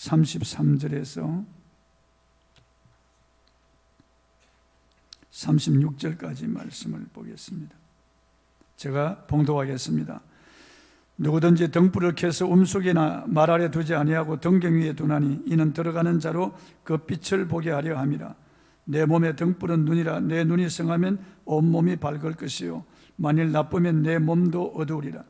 33절에서 36절까지 말씀을 보겠습니다. 제가 봉독하겠습니다. 누구든지 등불을 켜서 음속이나 말 아래 두지 아니하고 등경 위에 두나니 이는 들어가는 자로 그 빛을 보게 하려 함이라. 내 몸의 등불은 눈이라. 내 눈이 성하면 온몸이 밝을 것이요 만일 나쁘면 내 몸도 어두우리라.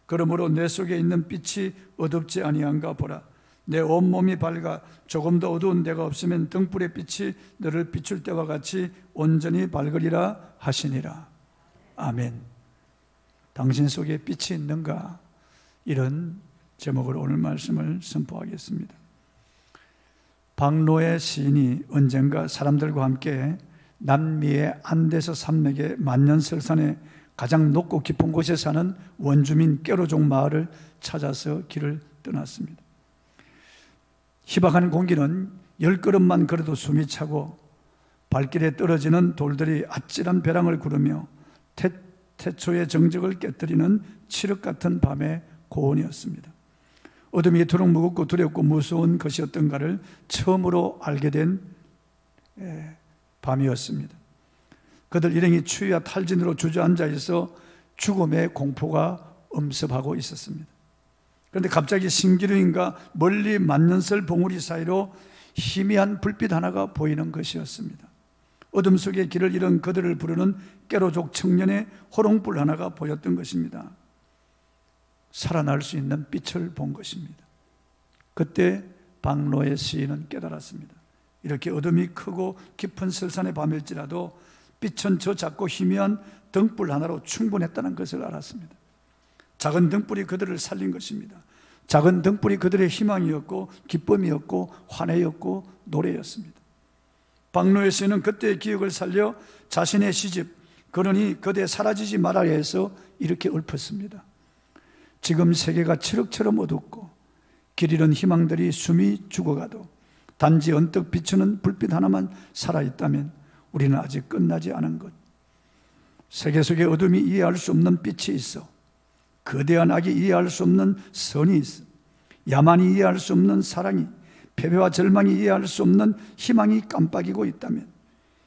그러므로 내 속에 있는 빛이 어둡지 아니한가 보라. 내 온몸이 밝아 조금도 어두운 데가 없으면 등불의 빛이 너를 비출 때와 같이 온전히 밝으리라 하시니라. 아멘. 당신 속에 빛이 있는가? 이런 제목으로 오늘 말씀을 선포하겠습니다. 박노해 시인이 언젠가 사람들과 함께 남미의 안데스 산맥의 만년설산의 가장 높고 깊은 곳에 사는 원주민 깨로족 마을을 찾아서 길을 떠났습니다. 희박한 공기는 10걸음만 걸어도 숨이 차고 발길에 떨어지는 돌들이 아찔한 벼랑을 구르며 태초의 정적을 깨뜨리는 칠흑 같은 밤의 고온이었습니다. 어둠이 이토록 무겁고 두렵고 무서운 것이었던가를 처음으로 알게 된 밤이었습니다. 그들 일행이 추위와 탈진으로 주저앉아 있어 죽음의 공포가 엄습하고 있었습니다. 그런데 갑자기 신기루인가 멀리 만년설 봉우리 사이로 희미한 불빛 하나가 보이는 것이었습니다. 어둠 속에 길을 잃은 그들을 부르는 깨로족 청년의 호롱불 하나가 보였던 것입니다. 살아날 수 있는 빛을 본 것입니다. 그때 박노해 시인은 깨달았습니다. 이렇게 어둠이 크고 깊은 설산의 밤일지라도 빛은 저 작고 희미한 등불 하나로 충분했다는 것을 알았습니다. 작은 등불이 그들을 살린 것입니다. 작은 등불이 그들의 희망이었고 기쁨이었고 환혜였고 노래였습니다. 박노해 시인은 그때의 기억을 살려 자신의 시집 그러니 그대 사라지지 말아야 해서 이렇게 읊었습니다. 지금 세계가 칠흑처럼 어둡고 길 잃은 희망들이 숨이 죽어가도 단지 언뜻 비추는 불빛 하나만 살아있다면 우리는 아직 끝나지 않은 것. 세계 속에 어둠이 이해할 수 없는 빛이 있어. 거대한 악이 이해할 수 없는 선이 있어. 야만이 이해할 수 없는 사랑이, 패배와 절망이 이해할 수 없는 희망이 깜빡이고 있다면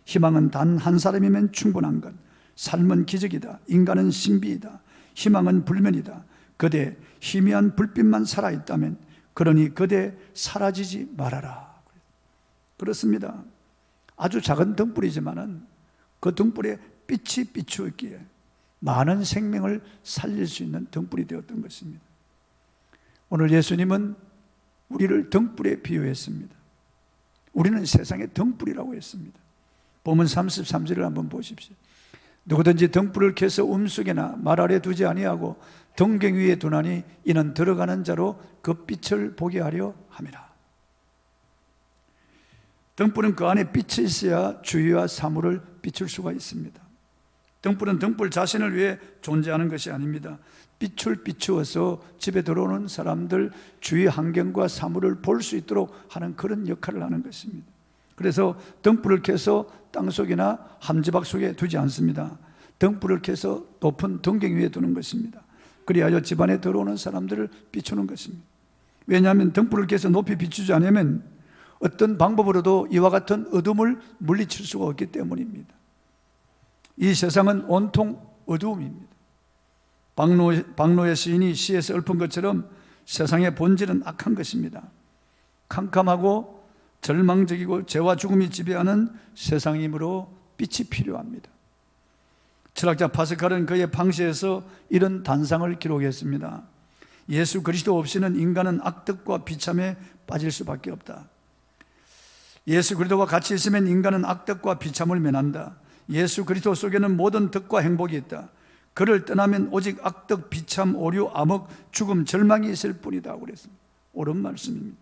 희망은 단 한 사람이면 충분한 것. 삶은 기적이다. 인간은 신비이다. 희망은 불면이다. 그대 희미한 불빛만 살아있다면 그러니 그대 사라지지 말아라. 그렇습니다. 아주 작은 등불이지만은 그 등불에 빛이 비추었기에 많은 생명을 살릴 수 있는 등불이 되었던 것입니다. 오늘 예수님은 우리를 등불에 비유했습니다. 우리는 세상의 등불이라고 했습니다. 본문 33절을 한번 보십시오. 누구든지 등불을 켜서 음속에나 말 아래 두지 아니하고 등경 위에 두나니 이는 들어가는 자로 그 빛을 보게 하려 함이라. 등불은 그 안에 빛이 있어야 주위와 사물을 비출 수가 있습니다. 등불은 등불 자신을 위해 존재하는 것이 아닙니다. 빛을 비추어서 집에 들어오는 사람들 주위 환경과 사물을 볼 수 있도록 하는 그런 역할을 하는 것입니다. 그래서 등불을 켜서 땅속이나 함지박 속에 두지 않습니다. 등불을 켜서 높은 등경 위에 두는 것입니다. 그리하여 집안에 들어오는 사람들을 비추는 것입니다. 왜냐하면 등불을 켜서 높이 비추지 않으면 어떤 방법으로도 이와 같은 어둠을 물리칠 수가 없기 때문입니다. 이 세상은 온통 어두움입니다. 박노해 시인이 시에서 읊은 것처럼 세상의 본질은 악한 것입니다. 캄캄하고 절망적이고 죄와 죽음이 지배하는 세상이므로 빛이 필요합니다. 철학자 파스칼은 그의 방시에서 이런 단상을 기록했습니다. 예수 그리스도 없이는 인간은 악덕과 비참에 빠질 수밖에 없다. 예수 그리스도와 같이 있으면 인간은 악덕과 비참을 면한다. 예수 그리스도 속에는 모든 덕과 행복이 있다. 그를 떠나면 오직 악덕, 비참, 오류, 암흑, 죽음, 절망이 있을 뿐이다 그랬습니다. 옳은 말씀입니다.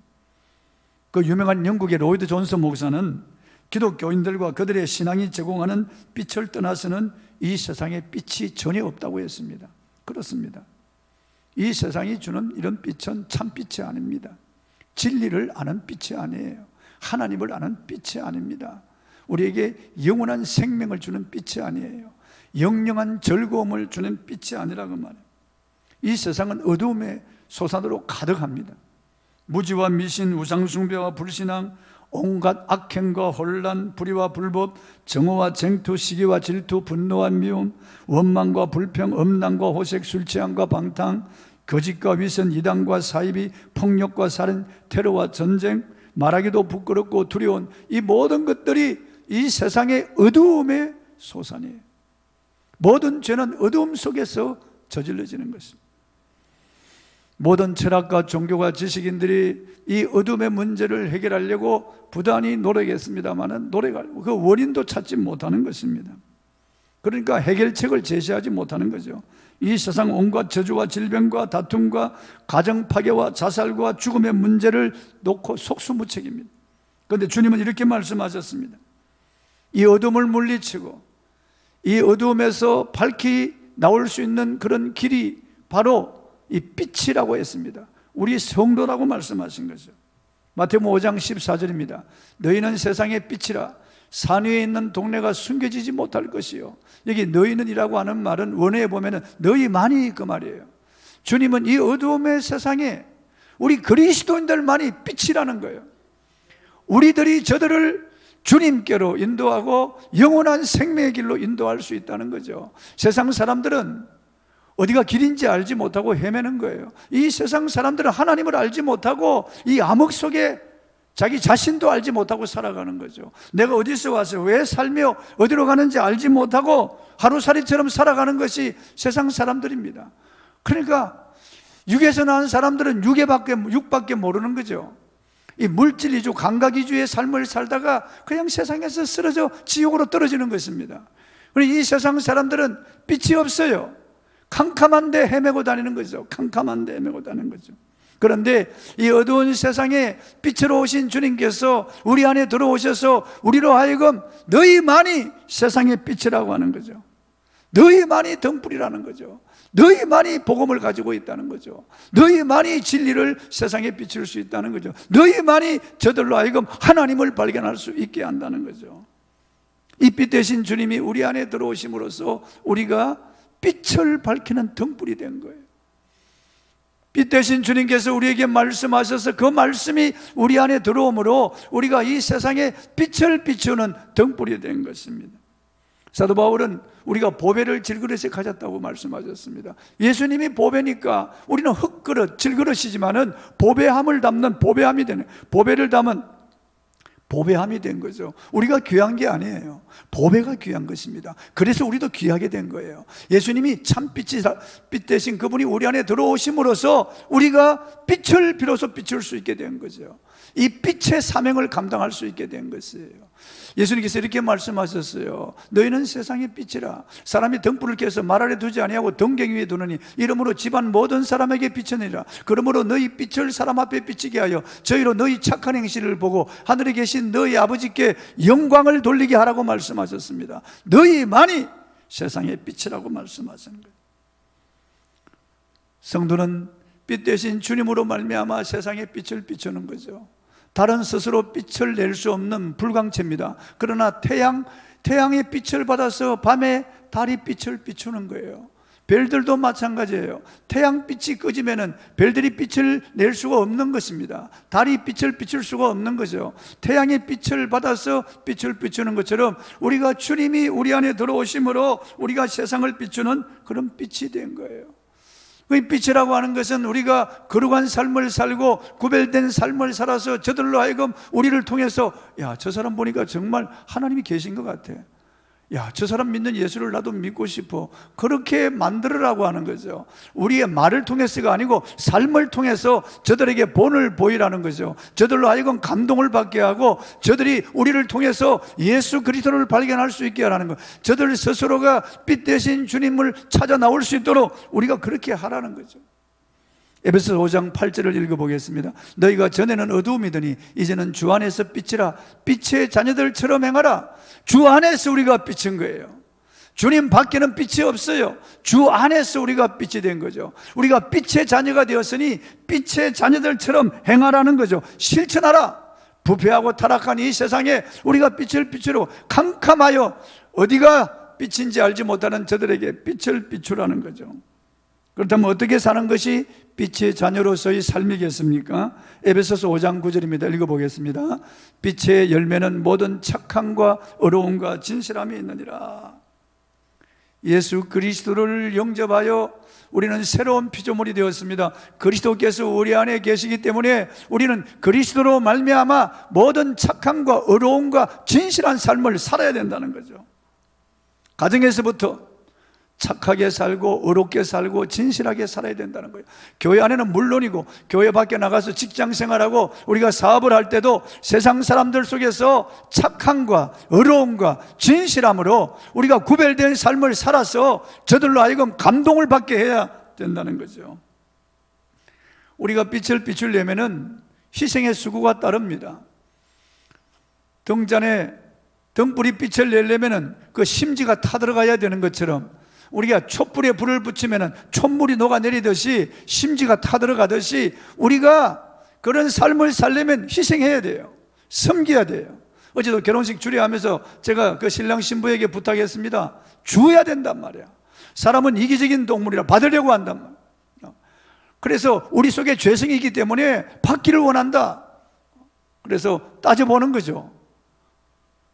그 유명한 영국의 로이드 존스 목사는 기독교인들과 그들의 신앙이 제공하는 빛을 떠나서는 이 세상에 빛이 전혀 없다고 했습니다. 그렇습니다. 이 세상이 주는 이런 빛은 참빛이 아닙니다. 진리를 아는 빛이 아니에요. 하나님을 아는 빛이 아닙니다. 우리에게 영원한 생명을 주는 빛이 아니에요. 영영한 즐거움을 주는 빛이 아니라고 말해요. 이 세상은 어두움의 소산으로 가득합니다. 무지와 미신, 우상숭배와 불신앙, 온갖 악행과 혼란, 불의와 불법, 정오와 쟁투, 시기와 질투, 분노와 미움, 원망과 불평, 음란과 호색, 술취함과 방탕, 거짓과 위선, 이단과 사이비, 폭력과 살인, 테러와 전쟁, 말하기도 부끄럽고 두려운 이 모든 것들이 이 세상의 어두움의 소산이에요. 모든 죄는 어두움 속에서 저질러지는 것입니다. 모든 철학과 종교가 지식인들이 이 어둠의 문제를 해결하려고 부단히 노력했습니다만 그 원인도 찾지 못하는 것입니다. 그러니까 해결책을 제시하지 못하는 거죠. 이 세상 온갖 저주와 질병과 다툼과 가정 파괴와 자살과 죽음의 문제를 놓고 속수무책입니다. 그런데 주님은 이렇게 말씀하셨습니다. 이 어둠을 물리치고 이 어두움에서 밝히 나올 수 있는 그런 길이 바로 이 빛이라고 했습니다. 우리 성도라고 말씀하신 거죠. 마태복음 5장 14절입니다. 너희는 세상의 빛이라. 산 위에 있는 동네가 숨겨지지 못할 것이요. 여기 너희는이라고 하는 말은 원어에 보면 너희만이 그 말이에요. 주님은 이 어두움의 세상에 우리 그리스도인들만이 빛이라는 거예요. 우리들이 저들을 주님께로 인도하고 영원한 생명의 길로 인도할 수 있다는 거죠. 세상 사람들은 어디가 길인지 알지 못하고 헤매는 거예요. 이 세상 사람들은 하나님을 알지 못하고 이 암흑 속에 자기 자신도 알지 못하고 살아가는 거죠. 내가 어디서 와서 왜 살며 어디로 가는지 알지 못하고 하루살이처럼 살아가는 것이 세상 사람들입니다. 그러니까 육에서 낳은 사람들은 육밖에 모르는 거죠. 이 물질 위주, 감각 위주의 삶을 살다가 그냥 세상에서 쓰러져 지옥으로 떨어지는 것입니다. 그리고 이 세상 사람들은 빛이 없어요. 캄캄한데 헤매고 다니는 거죠. 캄캄한데 헤매고 다니는 거죠. 그런데 이 어두운 세상에 빛으로 오신 주님께서 우리 안에 들어오셔서 우리로 하여금 너희만이 세상의 빛이라고 하는 거죠. 너희만이 등불이라는 거죠. 너희만이 복음을 가지고 있다는 거죠. 너희만이 진리를 세상에 비출 수 있다는 거죠. 너희만이 저들로 하여금 하나님을 발견할 수 있게 한다는 거죠. 이 빛 대신 주님이 우리 안에 들어오심으로써 우리가 빛을 밝히는 등불이 된 거예요. 빛 대신 주님께서 우리에게 말씀하셔서 그 말씀이 우리 안에 들어오므로 우리가 이 세상에 빛을 비추는 등불이 된 것입니다. 사도 바울은 우리가 보배를 질그릇에 가졌다고 말씀하셨습니다. 예수님이 보배니까 우리는 흙그릇, 질그릇이지만은 보배함을 담는 보배함이 되는, 보배를 담은 보배함이 된 거죠. 우리가 귀한 게 아니에요. 보배가 귀한 것입니다. 그래서 우리도 귀하게 된 거예요. 예수님이 참 빛 대신 그분이 우리 안에 들어오심으로써 우리가 빛을 비로소 비출 수 있게 된 거죠. 이 빛의 사명을 감당할 수 있게 된 것이에요. 예수님께서 이렇게 말씀하셨어요. 너희는 세상의 빛이라. 사람이 등불을 켜서 말 아래 두지 아니하고 등경 위에 두느니 이러므로 집안 모든 사람에게 비춰내리라. 그러므로 너희 빛을 사람 앞에 비치게 하여 저희로 너희 착한 행실을 보고 하늘에 계신 너희 아버지께 영광을 돌리게 하라고 말씀하셨습니다. 너희만이 세상의 빛이라고 말씀하신 거예요. 성도는 빛 대신 주님으로 말미암아 세상의 빛을 비추는 거죠. 다른 스스로 빛을 낼 수 없는 불광체입니다. 그러나 태양의 빛을 받아서 밤에 달이 빛을 비추는 거예요. 별들도 마찬가지예요. 태양빛이 꺼지면은 별들이 빛을 낼 수가 없는 것입니다. 달이 빛을 비출 수가 없는 거죠. 태양의 빛을 받아서 빛을 비추는 것처럼 우리가 주님이 우리 안에 들어오심으로 우리가 세상을 비추는 그런 빛이 된 거예요. 그 빛이라고 하는 것은 우리가 거룩한 삶을 살고 구별된 삶을 살아서 저들로 하여금 우리를 통해서 야, 저 사람 보니까 정말 하나님이 계신 것 같아. 야, 저 사람 믿는 예수를 나도 믿고 싶어. 그렇게 만들으라고 하는 거죠. 우리의 말을 통해서가 아니고 삶을 통해서 저들에게 본을 보이라는 거죠. 저들로 하여금 감동을 받게 하고 저들이 우리를 통해서 예수 그리스도를 발견할 수 있게 하라는 거. 저들 스스로가 빛 대신 주님을 찾아 나올 수 있도록 우리가 그렇게 하라는 거죠. 에베소서 5장 8절을 읽어보겠습니다. 너희가 전에는 어두움이더니 이제는 주 안에서 빛이라. 빛의 자녀들처럼 행하라. 주 안에서 우리가 빛인 거예요. 주님 밖에는 빛이 없어요. 주 안에서 우리가 빛이 된 거죠. 우리가 빛의 자녀가 되었으니 빛의 자녀들처럼 행하라는 거죠. 실천하라. 부패하고 타락한 이 세상에 우리가 빛을 비추려 캄캄하여 어디가 빛인지 알지 못하는 저들에게 빛을 비추라는 거죠. 그렇다면 어떻게 사는 것이 빛의 자녀로서의 삶이겠습니까? 에베소서 5장 9절입니다. 읽어보겠습니다. 빛의 열매는 모든 착함과 의로움과 진실함이 있느니라. 예수 그리스도를 영접하여 우리는 새로운 피조물이 되었습니다. 그리스도께서 우리 안에 계시기 때문에 우리는 그리스도로 말미암아 모든 착함과 의로움과 진실한 삶을 살아야 된다는 거죠. 가정에서부터 착하게 살고 의롭게 살고 진실하게 살아야 된다는 거예요. 교회 안에는 물론이고 교회 밖에 나가서 직장 생활하고 우리가 사업을 할 때도 세상 사람들 속에서 착함과 의로움과 진실함으로 우리가 구별된 삶을 살아서 저들로 하여금 감동을 받게 해야 된다는 거죠. 우리가 빛을 비추려면은 희생의 수고가 따릅니다. 등잔에 등불이 빛을 내려면은 그 심지가 타들어가야 되는 것처럼 우리가 촛불에 불을 붙이면 촛물이 녹아내리듯이 심지가 타들어가듯이 우리가 그런 삶을 살려면 희생해야 돼요. 섬겨야 돼요. 어제도 결혼식 주례하면서 제가 그 신랑 신부에게 부탁했습니다. 주어야 된단 말이야. 사람은 이기적인 동물이라 받으려고 한단 말이야. 그래서 우리 속에 죄성이 있기 때문에 받기를 원한다. 그래서 따져보는 거죠.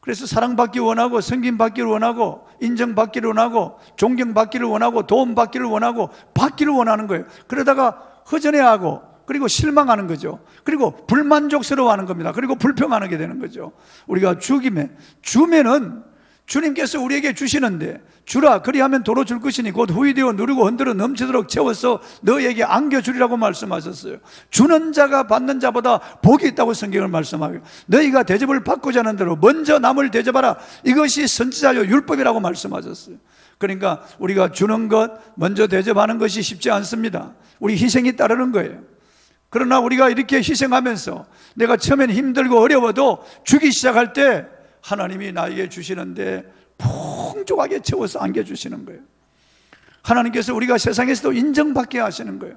그래서 사랑받기 원하고 섬김받기를 원하고 인정받기를 원하고 존경받기를 원하고 도움받기를 원하고 받기를 원하는 거예요. 그러다가 허전해하고 그리고 실망하는 거죠. 그리고 불만족스러워하는 겁니다. 그리고 불평하게 되는 거죠. 우리가 주면은 주님께서 우리에게 주시는데 주라 그리하면 도로 줄 것이니 곧 후이되어 누리고 흔들어 넘치도록 채워서 너에게 안겨주리라고 말씀하셨어요. 주는 자가 받는 자보다 복이 있다고 성경을 말씀하고 너희가 대접을 받고자 하는 대로 먼저 남을 대접하라. 이것이 선지자요 율법이라고 말씀하셨어요. 그러니까 우리가 주는 것 먼저 대접하는 것이 쉽지 않습니다. 우리 희생이 따르는 거예요. 그러나 우리가 이렇게 희생하면서 내가 처음엔 힘들고 어려워도 주기 시작할 때 하나님이 나에게 주시는데 풍족하게 채워서 안겨주시는 거예요. 하나님께서 우리가 세상에서도 인정받게 하시는 거예요.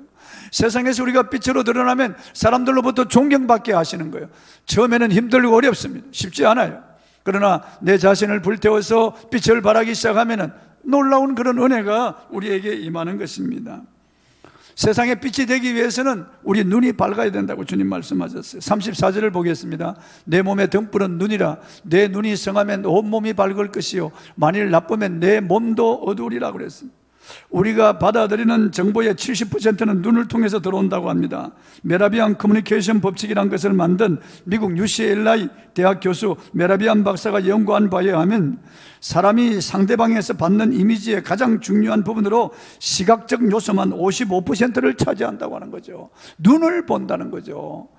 세상에서 우리가 빛으로 드러나면 사람들로부터 존경받게 하시는 거예요. 처음에는 힘들고 어렵습니다. 쉽지 않아요. 그러나 내 자신을 불태워서 빛을 발하기 시작하면 놀라운 그런 은혜가 우리에게 임하는 것입니다. 세상에 빛이 되기 위해서는 우리 눈이 밝아야 된다고 주님 말씀하셨어요. 34절을 보겠습니다. 내 몸의 등불은 눈이라. 내 눈이 성하면 온몸이 밝을 것이요 만일 나쁘면 내 몸도 어두우리라 그랬습니다. 우리가 받아들이는 정보의 70%는 눈을 통해서 들어온다고 합니다. 메라비안 커뮤니케이션 법칙이라는 것을 만든 미국 UCLA 대학 교수 메라비안 박사가 연구한 바에 의하면 사람이 상대방에서 받는 이미지의 가장 중요한 부분으로 시각적 요소만 55%를 차지한다고 하는 거죠. 눈을 본다는 거죠.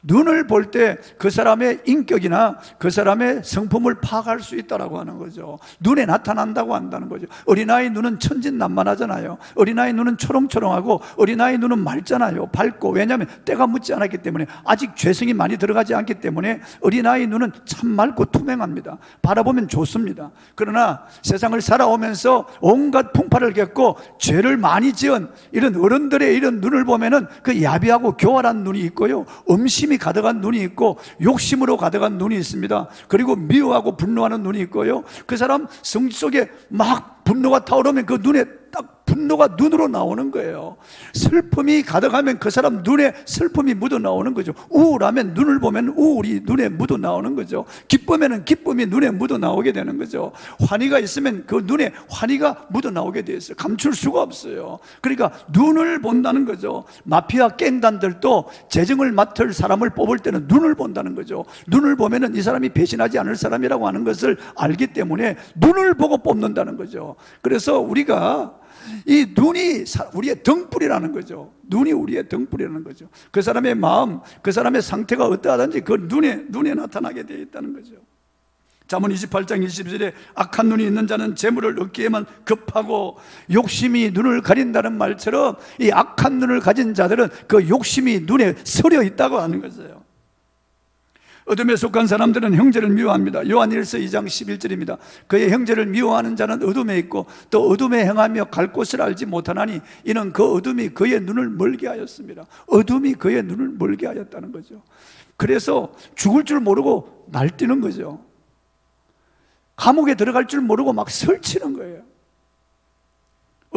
눈을 볼 때 그 사람의 인격이나 그 사람의 성품을 파악할 수 있다고 하는 거죠. 눈에 나타난다고 한다는 거죠. 어린아이 눈은 천진난만하잖아요. 어린아이 눈은 초롱초롱하고 어린아이 눈은 맑잖아요. 밝고. 왜냐하면 때가 묻지 않았기 때문에 아직 죄성이 많이 들어가지 않기 때문에 어린아이 눈은 참 맑고 투명합니다. 바라보면 좋습니다. 그러나 세상을 살아오면서 온갖 풍파를 겪고 죄를 많이 지은 이런 어른들의 이런 눈을 보면은 그 야비하고 교활한 눈이 있고요, 음심이 가득한 눈이 있고 욕심으로 가득한 눈이 있습니다. 그리고 미워하고 분노하는 눈이 있고요, 그 사람 성 속에 막 분노가 타오르면 그 눈에 딱 분노가 눈으로 나오는 거예요. 슬픔이 가득하면 그 사람 눈에 슬픔이 묻어 나오는 거죠. 우울하면 눈을 보면 우울이 눈에 묻어 나오는 거죠. 기쁘면 기쁨이 눈에 묻어 나오게 되는 거죠. 환희가 있으면 그 눈에 환희가 묻어 나오게 되어 있어요. 감출 수가 없어요. 그러니까 눈을 본다는 거죠. 마피아 갱단들도 재정을 맡을 사람을 뽑을 때는 눈을 본다는 거죠. 눈을 보면은 이 사람이 배신하지 않을 사람이라고 하는 것을 알기 때문에 눈을 보고 뽑는다는 거죠. 그래서 우리가 이 눈이 우리의 등불이라는 거죠. 눈이 우리의 등불이라는 거죠. 그 사람의 마음, 그 사람의 상태가 어떠하든지 그 눈에 나타나게 되어 있다는 거죠. 잠언 28장 20절에 악한 눈이 있는 자는 재물을 얻기에만 급하고 욕심이 눈을 가린다는 말처럼 이 악한 눈을 가진 자들은 그 욕심이 눈에 서려 있다고 하는 거죠. 어둠에 속한 사람들은 형제를 미워합니다. 요한일서 2장 11절입니다. 그의 형제를 미워하는 자는 어둠에 있고 또 어둠에 행하며 갈 곳을 알지 못하나니 이는 그 어둠이 그의 눈을 멀게 하였습니다. 어둠이 그의 눈을 멀게 하였다는 거죠. 그래서 죽을 줄 모르고 날뛰는 거죠. 감옥에 들어갈 줄 모르고 막 설치는 거예요.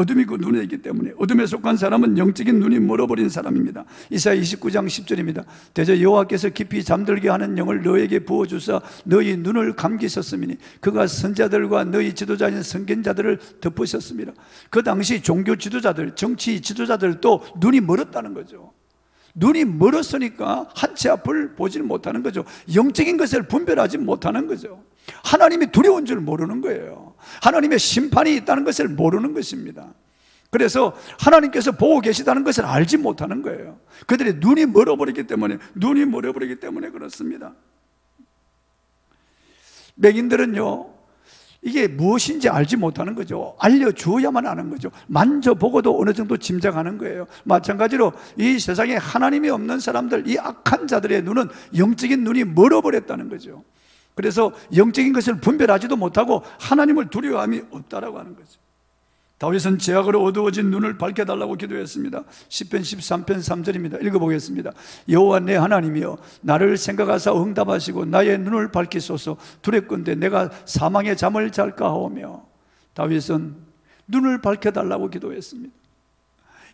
어둠이 그 눈에 있기 때문에 어둠에 속한 사람은 영적인 눈이 멀어버린 사람입니다. 이사야 29장 10절입니다. 대저 여호와께서 깊이 잠들게 하는 영을 너에게 부어주사 너희 눈을 감기셨음이니 그가 선자들과 너희 지도자인 선견자들을 덮으셨습니다. 그 당시 종교 지도자들, 정치 지도자들도 눈이 멀었다는 거죠. 눈이 멀었으니까 한치 앞을 보지 못하는 거죠. 영적인 것을 분별하지 못하는 거죠. 하나님이 두려운 줄 모르는 거예요. 하나님의 심판이 있다는 것을 모르는 것입니다. 그래서 하나님께서 보고 계시다는 것을 알지 못하는 거예요. 그들의 눈이 멀어버리기 때문에 그렇습니다. 맹인들은요, 이게 무엇인지 알지 못하는 거죠. 알려주어야만 아는 거죠. 만져보고도 어느 정도 짐작하는 거예요. 마찬가지로 이 세상에 하나님이 없는 사람들, 이 악한 자들의 눈은 영적인 눈이 멀어버렸다는 거죠. 그래서 영적인 것을 분별하지도 못하고 하나님을 두려워함이 없다라고 하는 거죠. 다윗은 죄악으로 어두워진 눈을 밝혀달라고 기도했습니다. 시편 13편 3절입니다. 읽어보겠습니다. 여호와 내 하나님이여 나를 생각하사 응답하시고 나의 눈을 밝히소서. 두렵건대 내가 사망의 잠을 잘까 하오며. 다윗은 눈을 밝혀달라고 기도했습니다.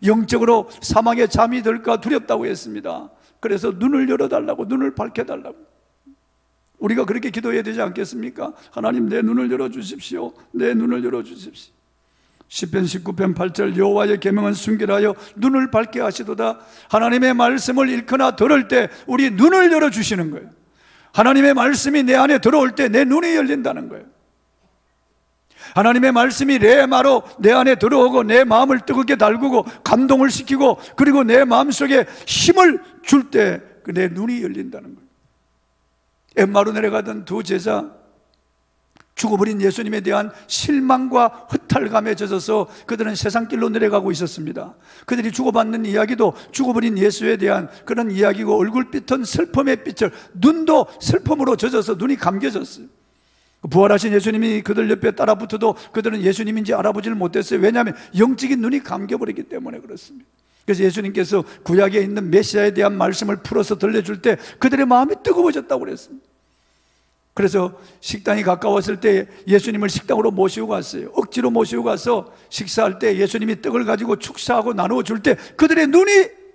영적으로 사망의 잠이 들까 두렵다고 했습니다. 그래서 눈을 열어달라고, 눈을 밝혀달라고. 우리가 그렇게 기도해야 되지 않겠습니까? 하나님 내 눈을 열어주십시오. 내 눈을 열어주십시오. 시편 19편 8절 여호와의 계명은 순결하여 눈을 밝게 하시도다. 하나님의 말씀을 읽거나 들을 때 우리 눈을 열어주시는 거예요. 하나님의 말씀이 내 안에 들어올 때 내 눈이 열린다는 거예요. 하나님의 말씀이 레마로 내 안에 들어오고 내 마음을 뜨겁게 달구고 감동을 시키고 그리고 내 마음속에 힘을 줄 때 내 눈이 열린다는 거예요. 엠마로 내려가던 두 제자, 죽어버린 예수님에 대한 실망과 허탈감에 젖어서 그들은 세상길로 내려가고 있었습니다. 그들이 주고받는 이야기도 죽어버린 예수에 대한 그런 이야기고 얼굴빛은 슬픔의 빛을, 눈도 슬픔으로 젖어서 눈이 감겨졌어요. 부활하신 예수님이 그들 옆에 따라붙어도 그들은 예수님인지 알아보지를 못했어요. 왜냐하면 영적인 눈이 감겨버리기 때문에 그렇습니다. 그래서 예수님께서 구약에 있는 메시아에 대한 말씀을 풀어서 들려줄 때 그들의 마음이 뜨거워졌다고 그랬습니다. 그래서 식당이 가까웠을 때 예수님을 식당으로 모시고 갔어요. 억지로 모시고 가서 식사할 때 예수님이 떡을 가지고 축사하고 나누어 줄 때 그들의 눈이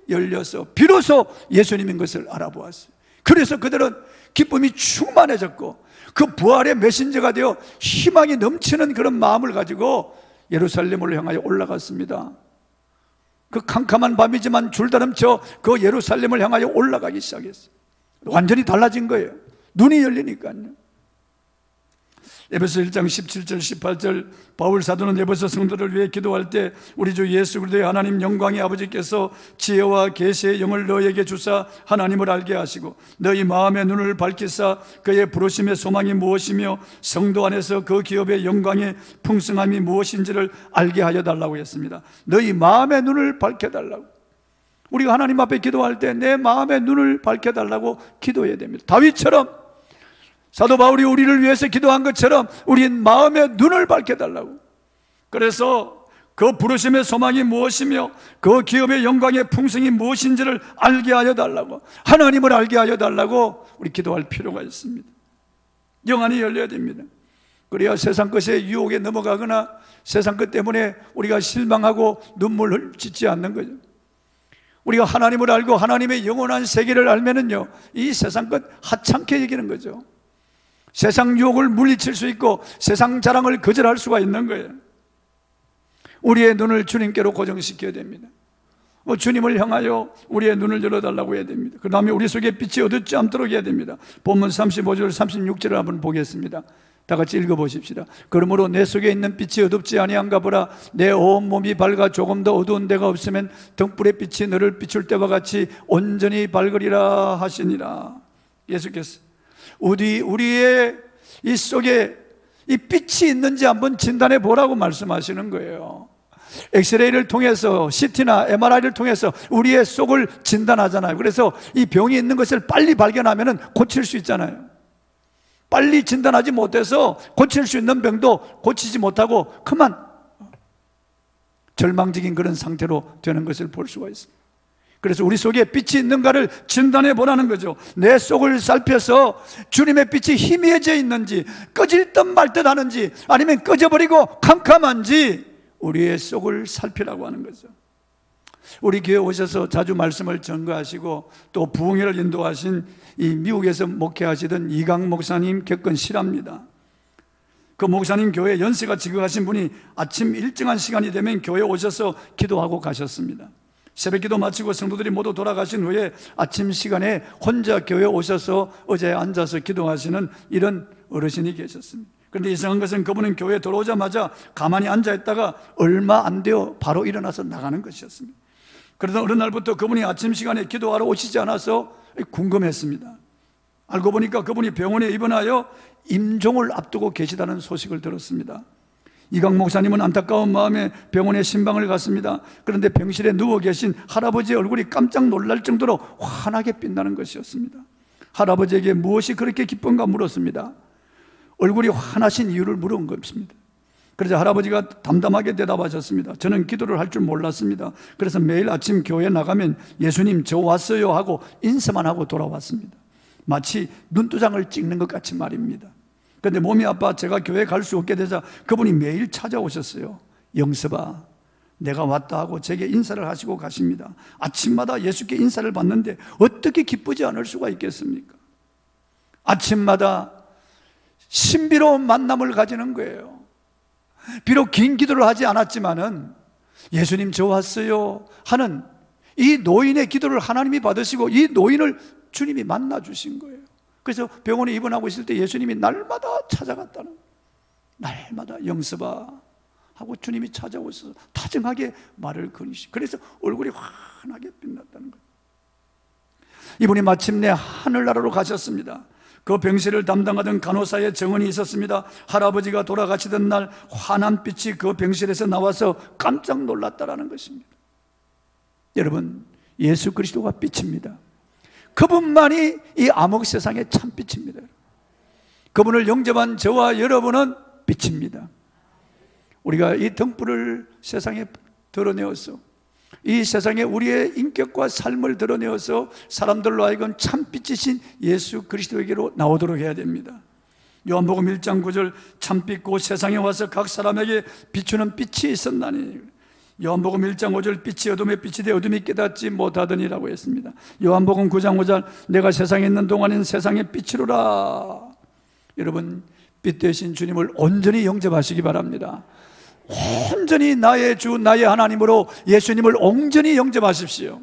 열려서 비로소 예수님인 것을 알아보았어요. 그래서 그들은 기쁨이 충만해졌고 그 부활의 메신저가 되어 희망이 넘치는 그런 마음을 가지고 예루살렘을 향하여 올라갔습니다. 그 캄캄한 밤이지만 줄다름쳐 그 예루살렘을 향하여 올라가기 시작했어요. 완전히 달라진 거예요. 눈이 열리니까요. 에베소 1장 17절 18절 바울 사도는 에베소 성도를 위해 기도할 때 우리 주 예수 그리스도의 하나님 영광의 아버지께서 지혜와 계시의 영을 너에게 주사 하나님을 알게 하시고 너희 마음의 눈을 밝히사 그의 부르심의 소망이 무엇이며 성도 안에서 그 기업의 영광의 풍성함이 무엇인지를 알게 하여 달라고 했습니다. 너희 마음의 눈을 밝혀달라고. 우리가 하나님 앞에 기도할 때 내 마음의 눈을 밝혀달라고 기도해야 됩니다. 다윗처럼 사도 바울이 우리를 위해서 기도한 것처럼 우리는 마음의 눈을 밝혀달라고. 그래서 그 부르심의 소망이 무엇이며 그 기업의 영광의 풍성이 무엇인지를 알게 하여 달라고, 하나님을 알게 하여 달라고 우리 기도할 필요가 있습니다. 영안이 열려야 됩니다. 그래야 세상 것의 유혹에 넘어가거나 세상 것 때문에 우리가 실망하고 눈물을 짓지 않는 거죠. 우리가 하나님을 알고 하나님의 영원한 세계를 알면은요, 이 세상 것 하찮게 여기는 거죠. 세상 유혹을 물리칠 수 있고 세상 자랑을 거절할 수가 있는 거예요. 우리의 눈을 주님께로 고정시켜야 됩니다. 주님을 향하여 우리의 눈을 열어달라고 해야 됩니다. 그 다음에 우리 속에 빛이 어둡지 않도록 해야 됩니다. 본문 35절 36절을 한번 보겠습니다. 다 같이 읽어보십시다. 그러므로 내 속에 있는 빛이 어둡지 아니한가 보라. 내 온 몸이 밝아 조금 더 어두운 데가 없으면 등불의 빛이 너를 비출 때와 같이 온전히 밝으리라 하시니라. 예수께서 우리의 이 속에 이 빛이 있는지 한번 진단해 보라고 말씀하시는 거예요. 엑스레이를 통해서 CT나 MRI를 통해서 우리의 속을 진단하잖아요. 그래서 이 병이 있는 것을 빨리 발견하면 고칠 수 있잖아요. 빨리 진단하지 못해서 고칠 수 있는 병도 고치지 못하고 그만 절망적인 그런 상태로 되는 것을 볼 수가 있습니다. 그래서 우리 속에 빛이 있는가를 진단해 보라는 거죠. 내 속을 살펴서 주님의 빛이 희미해져 있는지, 꺼질 듯 말 듯 하는지, 아니면 꺼져버리고 캄캄한지 우리의 속을 살피라고 하는 거죠. 우리 교회 오셔서 자주 말씀을 전거하시고 또 부흥회를 인도하신 이 미국에서 목회하시던 이강 목사님 겪은 실화입니다. 그 목사님 교회 연세가 지극하신 분이 아침 일정한 시간이 되면 교회에 오셔서 기도하고 가셨습니다. 새벽기도 마치고 성도들이 모두 돌아가신 후에 아침 시간에 혼자 교회에 오셔서 의자에 앉아서 기도하시는 이런 어르신이 계셨습니다. 그런데 이상한 것은 그분은 교회에 들어오자마자 가만히 앉아있다가 얼마 안 되어 바로 일어나서 나가는 것이었습니다. 그러다 어느 날부터 그분이 아침 시간에 기도하러 오시지 않아서 궁금했습니다. 알고 보니까 그분이 병원에 입원하여 임종을 앞두고 계시다는 소식을 들었습니다. 이강 목사님은 안타까운 마음에 병원에 신방을 갔습니다. 그런데 병실에 누워 계신 할아버지의 얼굴이 깜짝 놀랄 정도로 환하게 빛나는 것이었습니다. 할아버지에게 무엇이 그렇게 기쁜가 물었습니다. 얼굴이 환하신 이유를 물은 것입니다. 그래서 할아버지가 담담하게 대답하셨습니다. 저는 기도를 할 줄 몰랐습니다. 그래서 매일 아침 교회에 나가면 예수님 저 왔어요 하고 인사만 하고 돌아왔습니다. 마치 눈도장을 찍는 것 같이 말입니다. 그런데 몸이 아파 제가 교회에 갈 수 없게 되자 그분이 매일 찾아오셨어요. 영섭아, 내가 왔다 하고 제게 인사를 하시고 가십니다. 아침마다 예수께 인사를 받는데 어떻게 기쁘지 않을 수가 있겠습니까? 아침마다 신비로운 만남을 가지는 거예요. 비록 긴 기도를 하지 않았지만은 예수님 저 왔어요 하는 이 노인의 기도를 하나님이 받으시고 이 노인을 주님이 만나 주신 거예요. 그래서 병원에 입원하고 있을 때 예수님이 날마다 찾아갔다는 거예요. 날마다 영섭아 하고 주님이 찾아오셔서 다정하게 말을 거니시. 그래서 얼굴이 환하게 빛났다는 거예요. 이분이 마침내 하늘나라로 가셨습니다. 그 병실을 담당하던 간호사의 정원이 있었습니다. 할아버지가 돌아가시던 날 환한 빛이 그 병실에서 나와서 깜짝 놀랐다라는 것입니다. 여러분, 예수 그리스도가 빛입니다. 그분만이 이 암흑 세상의 참빛입니다. 그분을 영접한 저와 여러분은 빛입니다. 우리가 이 등불을 세상에 드러내어서 이 세상에 우리의 인격과 삶을 드러내어서 사람들로 하여금 참빛이신 예수 그리스도에게로 나오도록 해야 됩니다. 요한복음 1장 9절 참빛 곧 세상에 와서 각 사람에게 비추는 빛이 있었나니. 요한복음 1장 5절 빛이 어둠에 빛이 되어 어둠이 깨닫지 못하더니라고 했습니다. 요한복음 9장 5절 내가 세상에 있는 동안은 세상의 빛이로라. 여러분, 빛 되신 주님을 온전히 영접하시기 바랍니다. 온전히 나의 주 나의 하나님으로 예수님을 온전히 영접하십시오.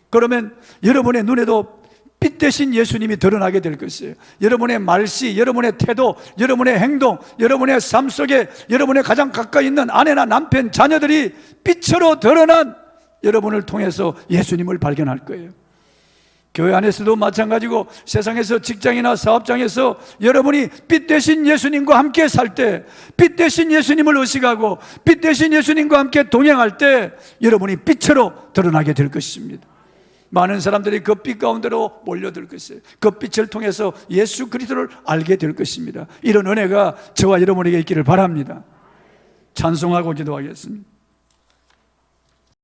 그러면 여러분의 눈에도 빛 대신 예수님이 드러나게 될 것이에요. 여러분의 말씨, 여러분의 태도, 여러분의 행동, 여러분의 삶 속에 여러분의 가장 가까이 있는 아내나 남편, 자녀들이 빛으로 드러난 여러분을 통해서 예수님을 발견할 거예요. 교회 안에서도 마찬가지고 세상에서 직장이나 사업장에서 여러분이 빛 대신 예수님과 함께 살 때, 빛 대신 예수님을 의식하고 빛 대신 예수님과 함께 동행할 때 여러분이 빛으로 드러나게 될 것입니다. 많은 사람들이 그 빛 가운데로 몰려들 것이에요. 그 빛을 통해서 예수 그리스도를 알게 될 것입니다. 이런 은혜가 저와 여러분에게 있기를 바랍니다. 찬송하고 기도하겠습니다.